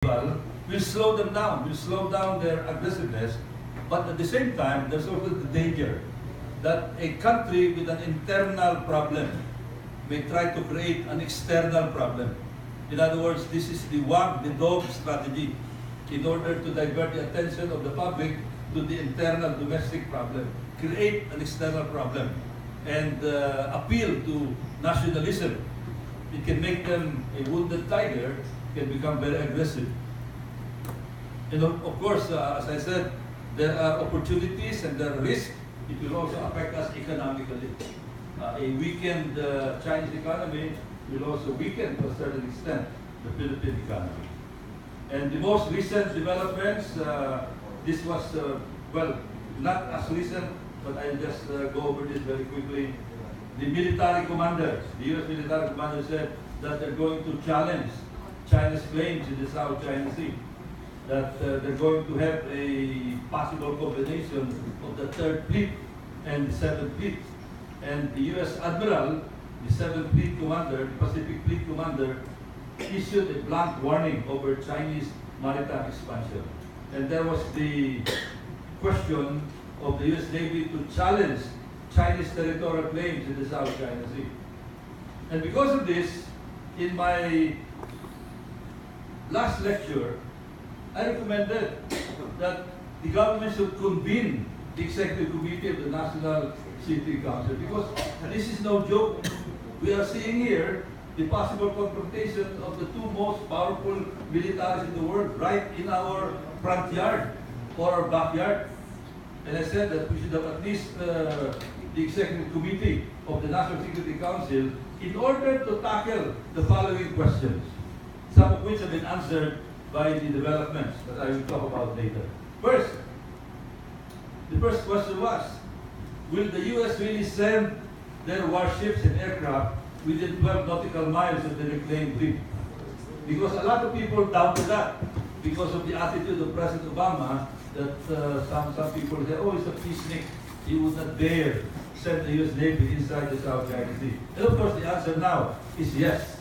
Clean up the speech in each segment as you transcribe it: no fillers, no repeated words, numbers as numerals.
will slow them down, will slow down their aggressiveness. But at the same time, there's also the danger that a country with an internal problem may try to create an external problem. In other words, this is the wag the dog strategy in order to divert the attention of the public to the internal domestic problem, create an external problem, and appeal to nationalism. It can make them a wounded tiger, can become very aggressive. And of course, as I said, there are opportunities and there are risks. It will also affect us economically. A weakened Chinese economy will also weaken to a certain extent the Philippine economy. And the most recent developments, this was, well, not as recent, but I'll just go over this very quickly. The military commanders, the U.S. military commander said that they're going to challenge China's claims in the South China Sea, that they're going to have a possible combination of the Third Fleet and the Seventh Fleet. And the U.S. Admiral, the Seventh Fleet Commander, the Pacific Fleet Commander, issued a blank warning over Chinese maritime expansion. And there was the question of the U.S. Navy to challenge Chinese territorial claims in the South China Sea. And because of this, in my last lecture, I recommended that the government should convene the Executive Committee of the National Security Council, because this is no joke. We are seeing here the possible confrontation of the two most powerful militaries in the world right in our front yard or our backyard. And I said that we should have at least the Executive Committee of the National Security Council in order to tackle the following questions, some of which have been answered by the developments that I will talk about later. First, the first question was, will the U.S. really send their warships and aircraft within 12 nautical miles of the reclaimed reef? Because a lot of people doubted that because of the attitude of President Obama, that some people say, oh, it's a peacenik. He would not dare send the U.S. Navy inside the South China Sea. And of course, the answer now is yes.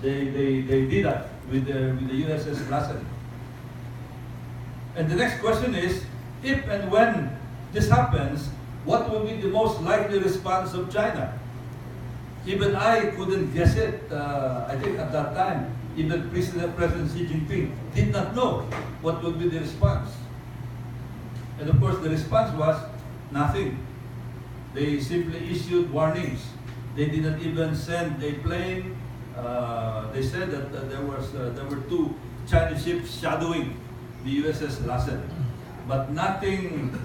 They did that with the USS Lassen. And the next question is, if and when this happens, what will be the most likely response of China? Even I couldn't guess it. I think at that time, even President Xi Jinping did not know what would be the response. And of course, the response was nothing. They simply issued warnings. They did not even send a plane. They said that there were two Chinese ships shadowing the USS Lassen, but nothing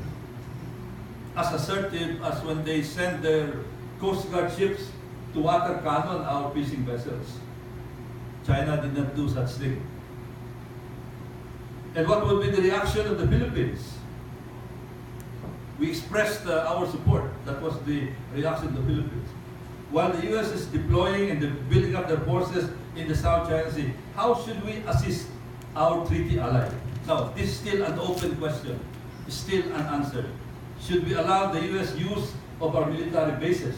as assertive as when they sent their Coast Guard ships to water cannon our fishing vessels. China did not do such thing. And what would be the reaction of the Philippines? We expressed our support. That was the reaction of the Philippines. While the U.S. is deploying and building up their forces in the South China Sea, how should we assist our treaty ally? Now, this is still an open question, still unanswered. Should we allow the U.S. use of our military bases?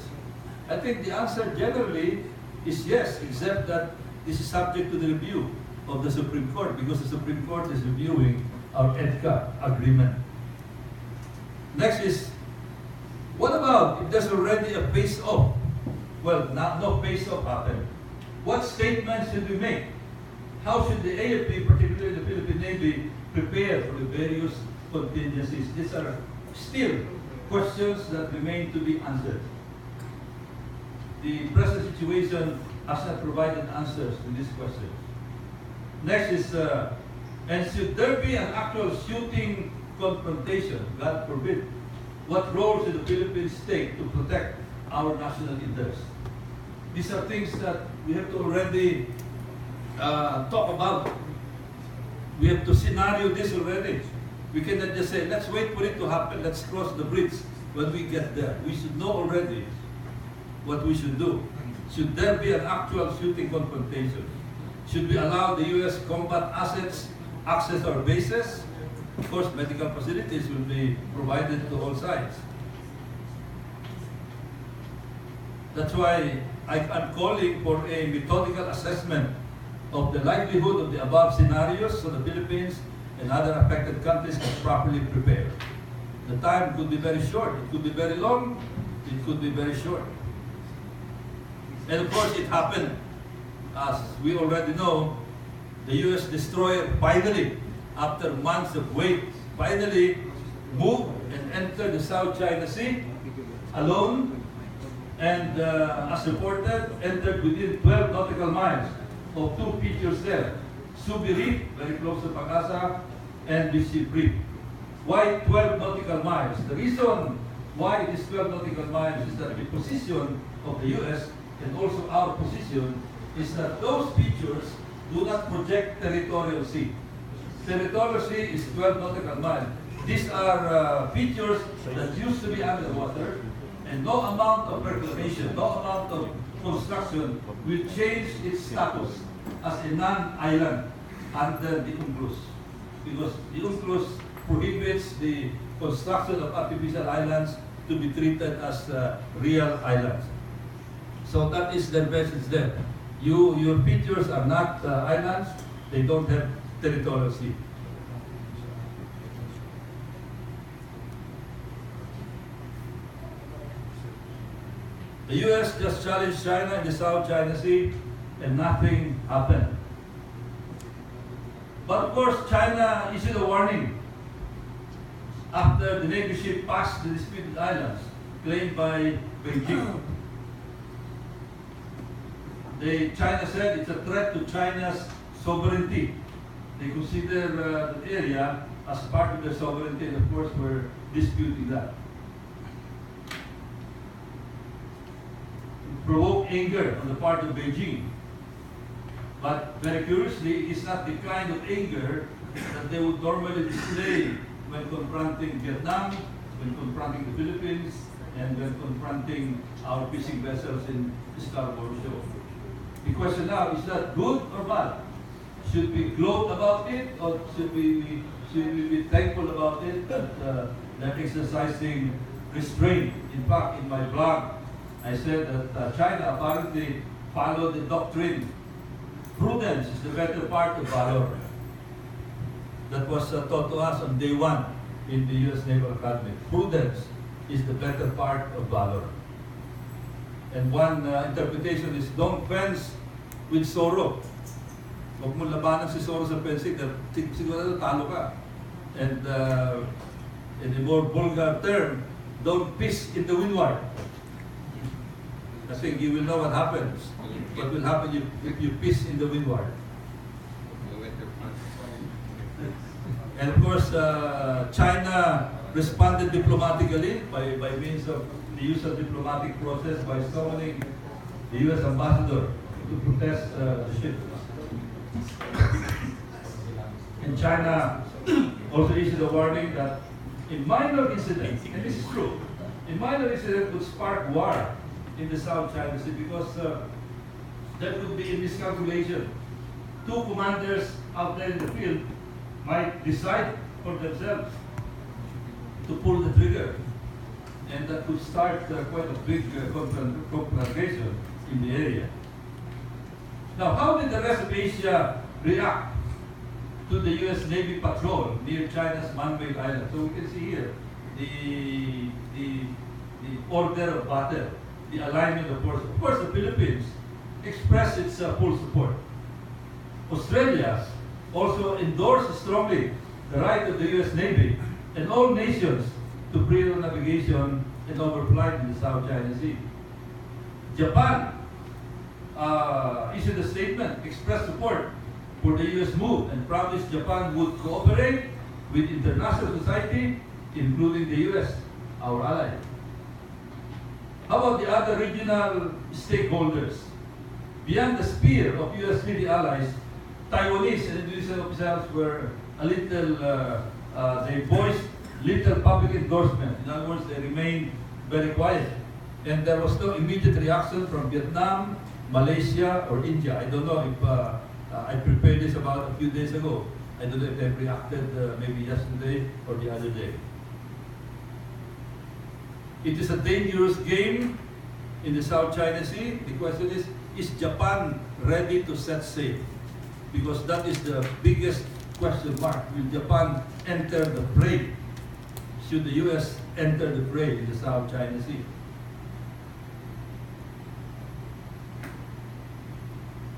I think the answer generally is yes, except that this is subject to the review of the Supreme Court, because the Supreme Court is reviewing our EDCA agreement. Next is, what about if there's already a face-off? Well, no face-off happened. What statements should we make? How should the AFP, particularly the Philippine Navy, prepare for the various contingencies? These are still questions that remain to be answered. The present situation has not provided answers to these questions. Next is, and should there be an actual shooting confrontation, God forbid, what role should the Philippines take to protect our national interests? These are things that we have to already talk about. We have to scenario this already. We cannot just say, let's wait for it to happen, let's cross the bridge when we get there. We should know already what we should do. Should there be an actual shooting confrontation? Should we allow the U.S. combat assets access our bases? Of course, medical facilities will be provided to all sides. That's why I'm calling for a methodical assessment of the likelihood of the above scenarios so the Philippines and other affected countries can properly prepare. The time could be very short, it could be very long, it could be very short. And of course it happened. As we already know, the US destroyer finally, after months of wait, finally moved and entered the South China Sea alone, and as reported, entered within 12 nautical miles of two features there, Subi Reef, very close to Pag-asa, and Bishop Reef. Why 12 nautical miles? The reason why it is 12 nautical miles is that the position of the US and also our position is that those features do not project territorial sea. Territorial sea is 12 nautical miles. These are features that used to be underwater, and no amount of reclamation, no amount of construction will change its status as a non-island under the UNCLOS. Because the UNCLOS prohibits the construction of artificial islands to be treated as real islands. So that is the message there. Your features are not islands, they don't have territorial sea. The US just challenged China in the South China Sea and nothing happened. But of course, China issued a warning after the Navy ship passed the disputed islands claimed by Beijing. China said it's a threat to China's sovereignty. They consider the area as part of their sovereignty, and of course we're disputing that. Provoke anger on the part of Beijing. But very curiously, it's not the kind of anger that they would normally display when confronting Vietnam, when confronting the Philippines, and when confronting our fishing vessels in the Scarborough Shoal. The question now, is that good or bad? Should we gloat about it, or should we be thankful about it that they're exercising restraint? In fact, in my blog, I said that China apparently followed the doctrine. Prudence is the better part of valor. That was taught to us on day one in the U.S. Naval Academy. Prudence is the better part of valor. And one interpretation is, don't fence with sorrow. Huwag mo labanan si sorrow sa fencing, siguro talo ka. And in a more vulgar term, don't piss in the windward. I think you will know what happens. What will happen if you piss in the windward. And of course, China responded diplomatically by means of the use of diplomatic process by summoning the U.S. ambassador to protest the ship. And China also issued a warning that a minor incident, and this is true, a minor incident would spark war in the South China Sea because that would be a miscalculation. Two commanders out there in the field might decide for themselves to pull the trigger, and that would start quite a big conflagration in the area. Now, how did the rest of Asia react to the U.S. Navy patrol near China's man-made island? So we can see here the order of battle, the alignment of forces. Of course, the Philippines expressed its full support. Australia also endorsed strongly the right of the U.S. Navy and all nations to freedom of navigation and overflight in the South China Sea. Japan issued a statement, expressed support for the U.S. move, and promised Japan would cooperate with international society, including the U.S., our ally. How about the other regional stakeholders? Beyond the sphere of U.S. Navy allies, Taiwanese and Indonesian officials were a little, they voiced little public endorsement. In other words, they remained very quiet. And there was no immediate reaction from Vietnam, Malaysia, or India. I don't know if I prepared this about a few days ago. I don't know if they reacted maybe yesterday or the other day. It is a dangerous game in the South China Sea. The question is Japan ready to set sail? because that is the biggest question mark. Will Japan enter the fray? Should the U.S. enter the fray in the South China Sea?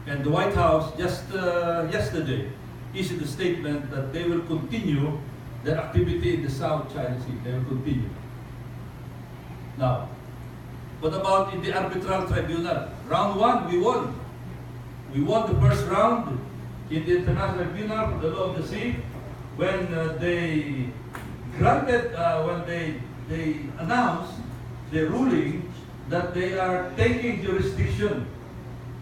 And the White House just yesterday issued a statement that they will continue their activity in the South China Sea. They will continue. Now, what about in the arbitral tribunal? Round 1, we won. We won the first round in the International Tribunal for the Law of the Sea when they granted, when they announced the ruling that they are taking jurisdiction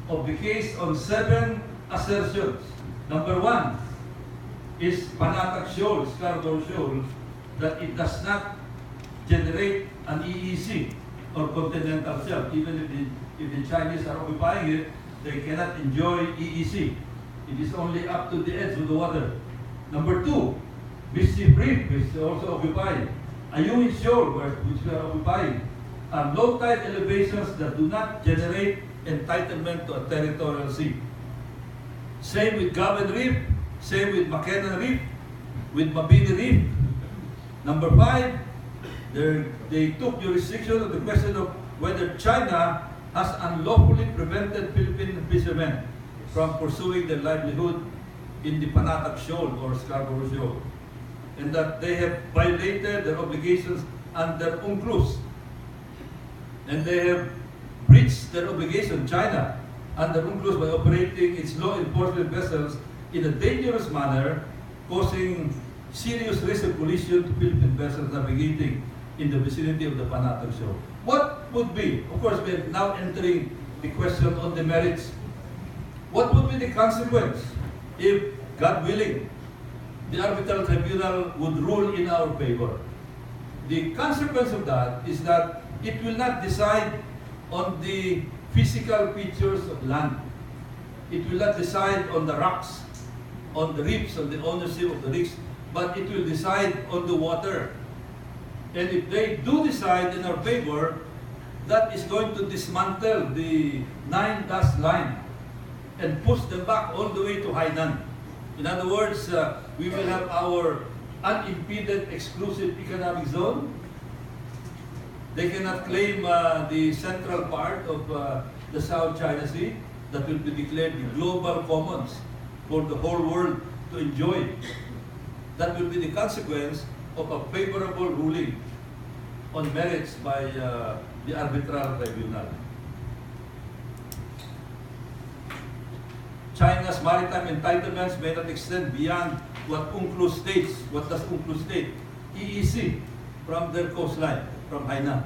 of the case on 7 assertions. Number 1 is Panatag Shoal, Scarborough Shoal, that it does not generate an EEZ or continental shelf. Even if the Chinese are occupying it, they cannot enjoy EEZ. It is only up to the edge of the water. Number 2, Bissi Reef, which is also occupied. Ayungin Shoal, which we are occupying, are low tide elevations that do not generate entitlement to a territorial sea. Same with Govan Reef, same with McKenna Reef, with Mabini Reef. Number 5, they took jurisdiction of the question of whether China has unlawfully prevented Philippine fishermen from pursuing their livelihood in the Panatag Shoal or Scarborough Shoal, and that they have violated their obligations under UNCLOS, and they have breached their obligation, China, under UNCLOS by operating its law enforcement vessels in a dangerous manner, causing serious risk of collision to Philippine vessels navigating in the vicinity of the Panatag Shoal. What would be, of course, we are now entering the question on the merits. What would be the consequence if, God willing, the arbitral tribunal would rule in our favor? The consequence of that is that it will not decide on the physical features of land. It will not decide on the rocks, on the reefs, on the ownership of the reefs, but it will decide on the water. And if they do decide in our favor, that is going to dismantle the 9-dash line and push them back all the way to Hainan. In other words, we will have our unimpeded exclusive economic zone. They cannot claim the central part of the South China Sea that will be declared the global commons for the whole world to enjoy. That will be the consequence of a favorable ruling on merits by the arbitral tribunal. China's maritime entitlements may not extend beyond what UNCLOS states. What does UNCLOS state? EEZ from their coastline, from Hainan.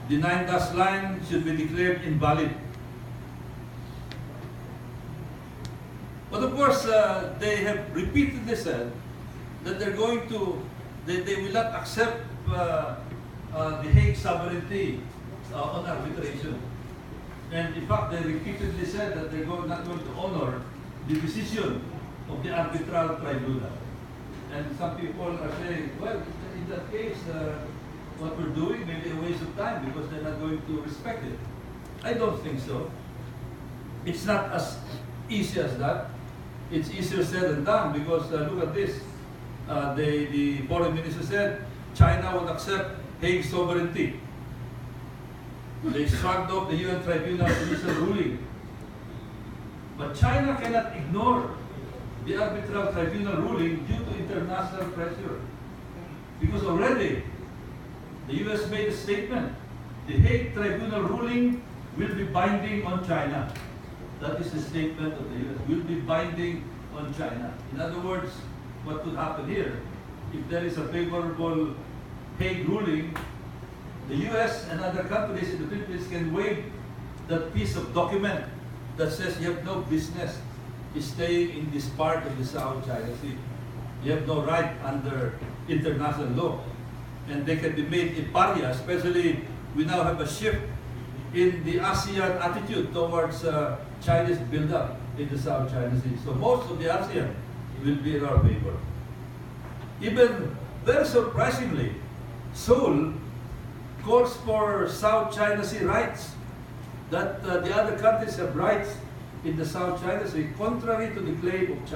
The 9-dash line should be declared invalid. But of course, they have repeatedly said that they're going to, they will not accept the Hague sovereignty on arbitration. And in fact, they repeatedly said that they're not going to honor the decision of the arbitral tribunal. And some people are saying, well, in that case, what we're doing may be a waste of time because they're not going to respect it. I don't think so. It's not as easy as that. It's easier said than done because look at this. The foreign minister said China would accept Hague sovereignty. They shrugged off the UN Tribunal's initial ruling. But China cannot ignore the arbitral tribunal ruling due to international pressure. Because already the US made a statement. The Hague Tribunal ruling will be binding on China. That is the statement of the US, will be binding on China. In other words, what could happen here, if there is a favorable Hague ruling, the US and other countries in the Philippines can waive that piece of document that says you have no business staying in this part of the South China Sea. You have no right under international law. And they can be made a pariah, especially we now have a shift in the ASEAN attitude towards Chinese build-up in the South China Sea. So most of the ASEAN will be in our favor. Even very surprisingly, Seoul calls for South China Sea rights, that the other countries have rights in the South China Sea, contrary to the claim of China.